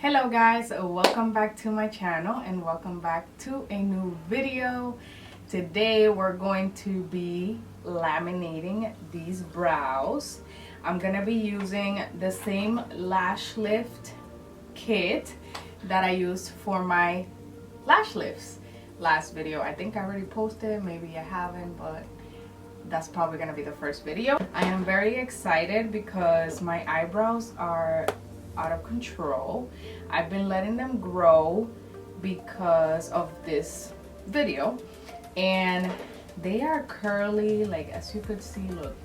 Hello guys, welcome back to my channel and welcome back to a new video. Today we're going to be laminating these brows. I'm gonna be using the same lash lift kit that I used for my lash lifts last video. I think I already posted, maybe I haven't, but that's probably gonna be the first video. I am very excited because my eyebrows are out of control. I've been letting them grow because of this video, and they are curly, like as you could see. Look,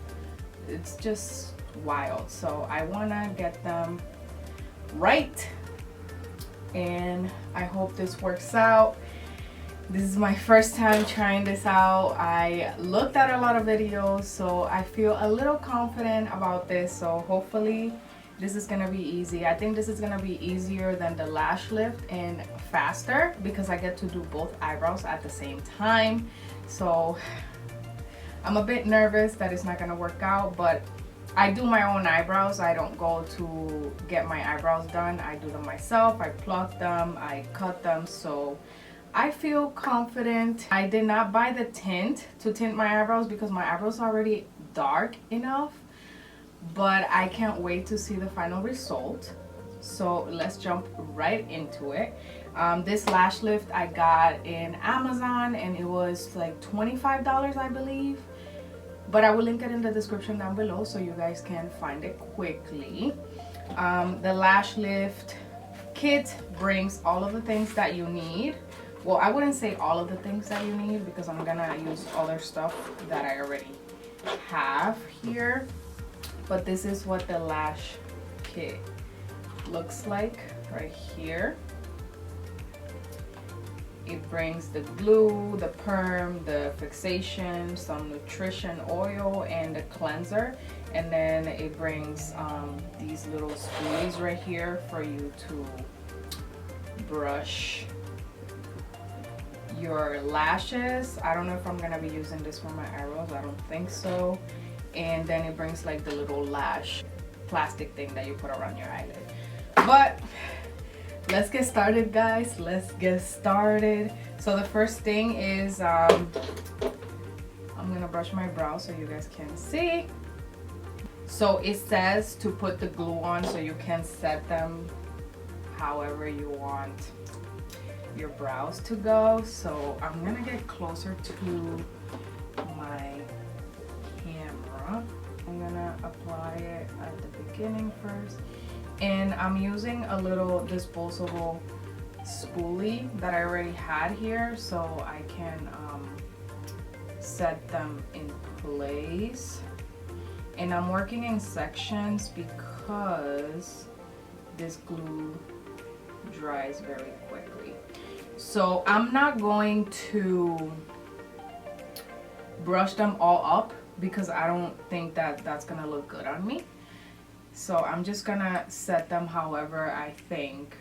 it's just wild. So I want to get them right, and I hope this works out. This is my first time trying this out. I looked at a lot of videos, so I feel a little confident about this. So hopefully this is gonna be easy. I think this is gonna be easier than the lash lift and faster because I get to do both eyebrows at the same time. So I'm a bit nervous that it's not gonna work out, but I do my own eyebrows. I don't go to get my eyebrows done. I do them myself. I pluck them, I cut them, so I feel confident. I did not buy the tint to tint my eyebrows because my eyebrows are already dark enough, but I can't wait to see the final result. So let's jump right into it. This lash lift I got in Amazon and it was like $25, I believe, but I will link it in the description down below so you guys can find it quickly. The lash lift kit brings all of the things that you need. Well, I wouldn't say all of the things that you need because I'm gonna use other stuff that I already have here. But this is what the lash kit looks like right here. It brings the glue, the perm, the fixation, some nutrition oil, and a cleanser. And then it brings these little spoolies right here for you to brush your lashes. I don't know if I'm gonna be using this for my eyebrows. I don't think so. And then it brings like the little lash plastic thing that you put around your eyelid. But let's get started, guys. Let's get started. So the first thing is I'm gonna brush my brows so you guys can see. So it says to put the glue on so you can set them however you want your brows to go. So I'm gonna get closer to my camera. I'm gonna apply it at the beginning first, and I'm using a little disposable spoolie that I already had here so I can set them in place. And I'm working in sections because this glue dries very quickly. So I'm not going to brush them all up because I don't think that that's gonna look good on me. So I'm just gonna set them however I think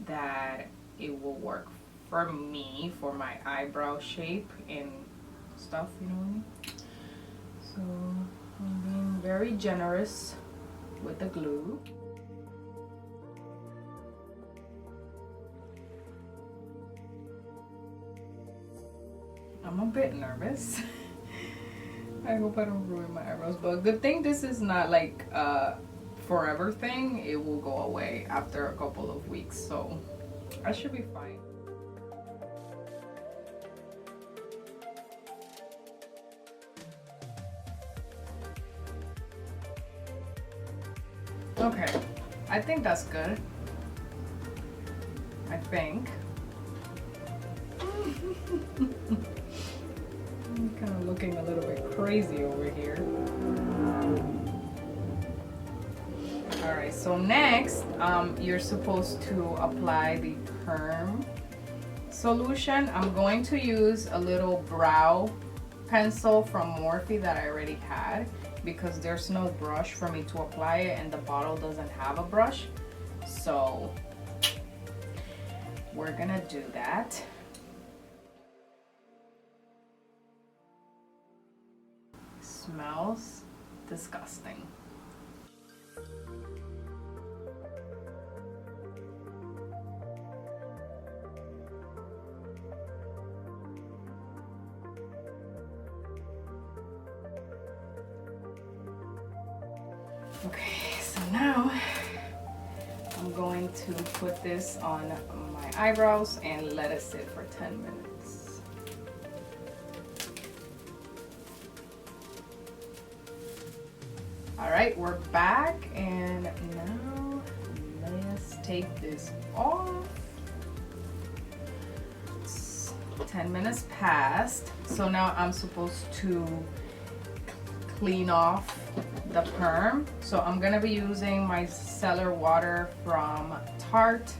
that it will work for me, for my eyebrow shape and stuff, you know what I mean? So I'm being very generous with the glue. I'm a bit nervous. I hope I don't ruin my eyebrows, but good thing this is not like a forever thing. It will go away after a couple of weeks, so I should be fine. Okay, I think that's good. I think. I'm kind of looking a little bit crazy over here. Alright, so next, you're supposed to apply the perm solution. I'm going to use a little brow pencil from Morphe that I already had because there's no brush for me to apply it and the bottle doesn't have a brush. So we're gonna do that. Smells disgusting. Okay, so now I'm going to put this on my eyebrows and let it sit for 10 minutes. All right, we're back, and now let's take this off. 10 minutes passed, so now I'm supposed to clean off the perm. So I'm gonna be using my cellar water from Tarte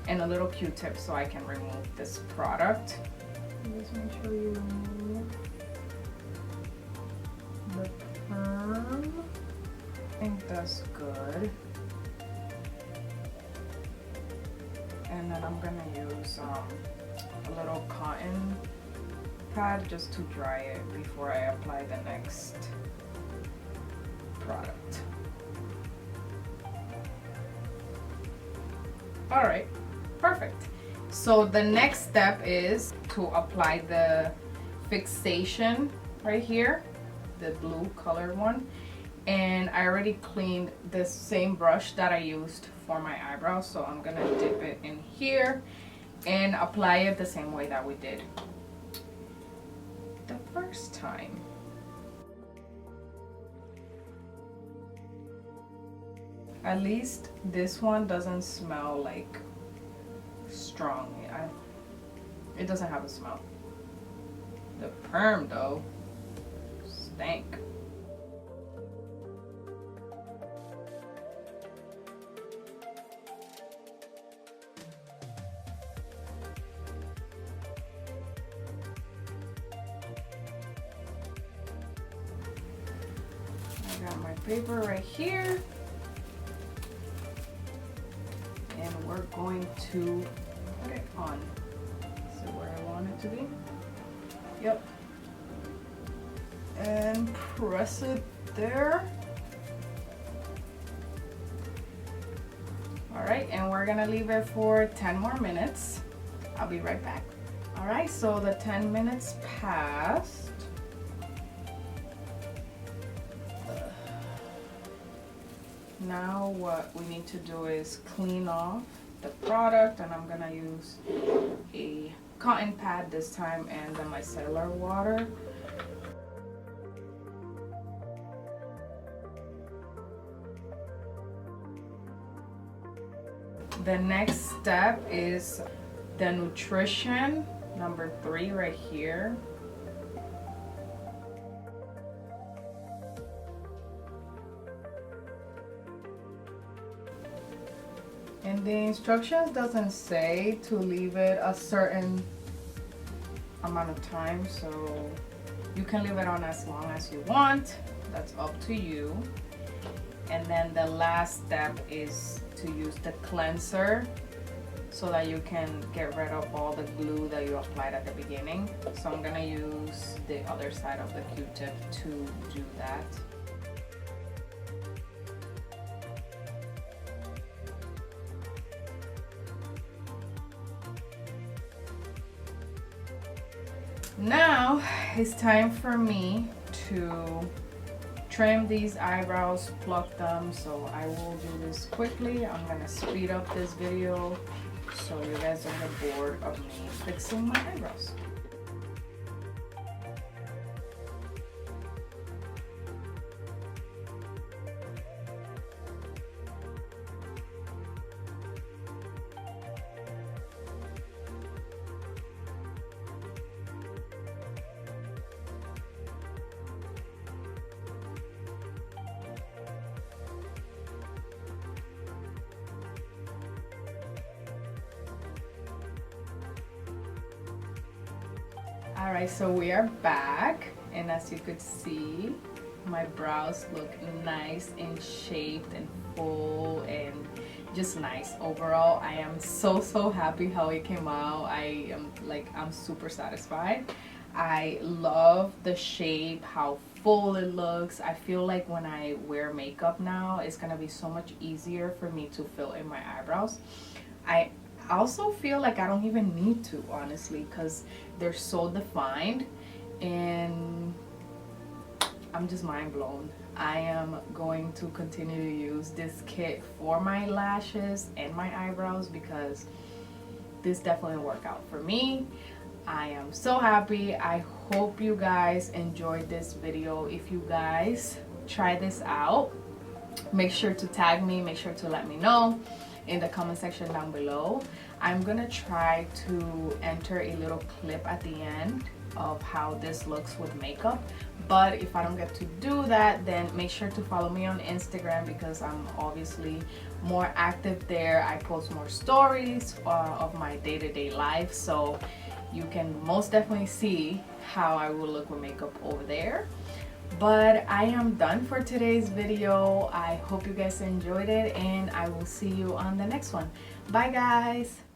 and a little Q-tip so I can remove this product. I'm just gonna show you the perm. I think that's good. And then I'm gonna use a little cotton pad just to dry it before I apply the next product. All right, perfect. So the next step is to apply the fixation right here, the blue colored one. And I already cleaned the same brush that I used for my eyebrows, so I'm gonna dip it in here and apply it the same way that we did the first time. At least this one doesn't smell like strong. It doesn't have a smell. The perm though, stank. I got my paper right here. And we're going to put it on. So where I want it to be. Yep. And press it there. All right, and we're gonna leave it for 10 more minutes. I'll be right back. All right, so the 10 minutes passed. Now what we need to do is clean off the product, and I'm gonna use a cotton pad this time and then my micellar water. The next step is the nutrition, number 3 right here. And the instructions doesn't say to leave it a certain amount of time, so you can leave it on as long as you want. That's up to you. And then the last step is to use the cleanser so that you can get rid of all the glue that you applied at the beginning. So I'm gonna use the other side of the Q-tip to do that. Now it's time for me to trim these eyebrows, pluck them, so I will do this quickly. I'm gonna speed up this video so you guys don't get bored of me fixing my eyebrows. All right, so we are back, and as you could see, my brows look nice and shaped and full and just nice. Overall, I am so happy how it came out. I'm super satisfied. I love the shape, how full it looks. I feel like when I wear makeup now, it's gonna be so much easier for me to fill in my eyebrows. I also feel like I don't even need to, honestly, because they're so defined, and I'm just mind blown. I am going to continue to use this kit for my lashes and my eyebrows because this definitely worked out for me. I am so happy. I hope you guys enjoyed this video. If you guys try this out, make sure to tag me, make sure to let me know in the comment section down below. I'm gonna try to enter a little clip at the end of how this looks with makeup, but if I don't get to do that, then make sure to follow me on Instagram because I'm obviously more active there. I post more stories of my day-to-day life, so you can most definitely see how I will look with makeup over there. But I am done for today's video. I hope you guys enjoyed it, and I will see you on the next one. Bye guys.